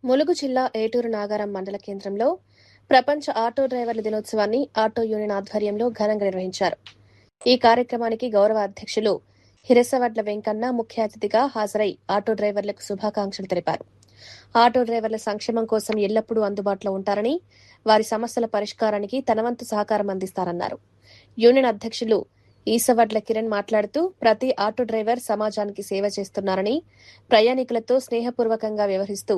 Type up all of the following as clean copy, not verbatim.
ములుగు జిల్లా ఏటూరు నాగారం మండల కేంద్రంలో ప్రపంచ ఆటో డ్రైవర్ల దినోత్సవాన్ని ఆటో యూనియన్ ఆధ్వర్యంలో ఘనంగా నిర్వహించారు. ఈ కార్యక్రమానికి గౌరవ అధ్యక్షులు హిరసవడ్ల వెంకన్న ముఖ్య అతిథిగా హాజరై ఆటో డ్రైవర్లకు శుభాకాంక్షలు తెలిపారు. ఆటో డ్రైవర్ల సంక్షేమం కోసం ఎల్లప్పుడూ అందుబాటులో ఉంటారని, వారి సమస్యల పరిష్కారానికి తన వంతు సహకారం అందిస్తారన్నారు. యూనియన్ అధ్యక్షులు ఈసవడ్ల కిరణ్ మాట్లాడుతూ ప్రతి ఆటో డ్రైవర్ సమాజానికి సేవ చేస్తున్నారని, ప్రయాణికులతో స్నేహపూర్వకంగా వ్యవహరిస్తూ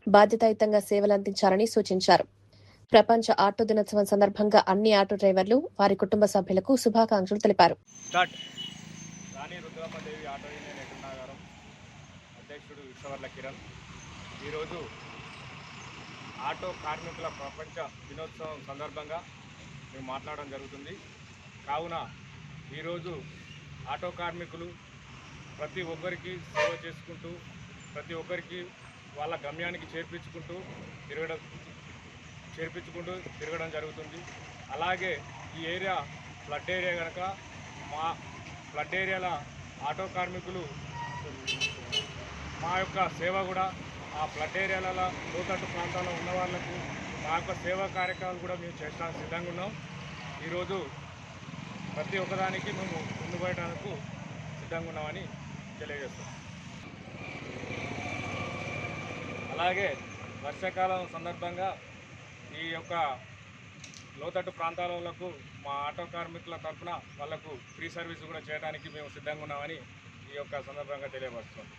బాధ్యతాయుతంగా సేవలందించాలని సూచించారు. ప్రపంచ ఆటో దినోత్సవం సందర్భంగా అన్ని ఆటో డ్రైవర్లు వారి కుటుంబ సభ్యులకు శుభాకాంక్షలు తెలిపారు. రాణి రుద్రమ్మదేవి ఆటో యూనియన్ ఏటూరు నాగారం అధ్యక్షుడు ఈసవడ్ల కిరణ్ ఈరోజు ఆటో కార్మికుల ప్రపంచ దినోత్సవం సందర్భంగా మేము మాట్లాడడం జరుగుతుంది. కావున ఈరోజు ఆటో కార్మికులు ప్రతి ఒక్కరికి సేవ చేసుకుంటూ ప్రతి ఒక్కరికి వాళ్ళ గమ్యానికి తిరగడం జరుగుతుంది. అలాగే ఈ ఏరియా ఫ్లడ్ ఏరియా కనుక మా ఫ్లడ్ ఏరియాల ఆటో కార్మికులు మా యొక్క సేవ కూడా ఆ ఫ్లడ్ ఏరియాలలో లోతట్టు ప్రాంతాల్లో ఉన్న వాళ్ళకు మా యొక్క సేవా కార్యక్రమాలు కూడా మేము చేయడానికి సిద్ధంగా ఉన్నాం. ఈరోజు ప్రతి ఒక్కదానికి మేము ముందుపోయడానికి సిద్ధంగా ఉన్నామని తెలియజేస్తాం. అలాగే వర్షాకాలం సందర్భంగా ఈ యొక్క లోతట్టు ప్రాంతాలకు మా ఆటో కార్మికుల తరఫున వాళ్లకు ఫ్రీ సర్వీస్ కూడా చేయడానికి మేము సిద్ధంగా ఉన్నామని ఈ యొక్క సందర్భంగా తెలియపరుస్తున్నాం.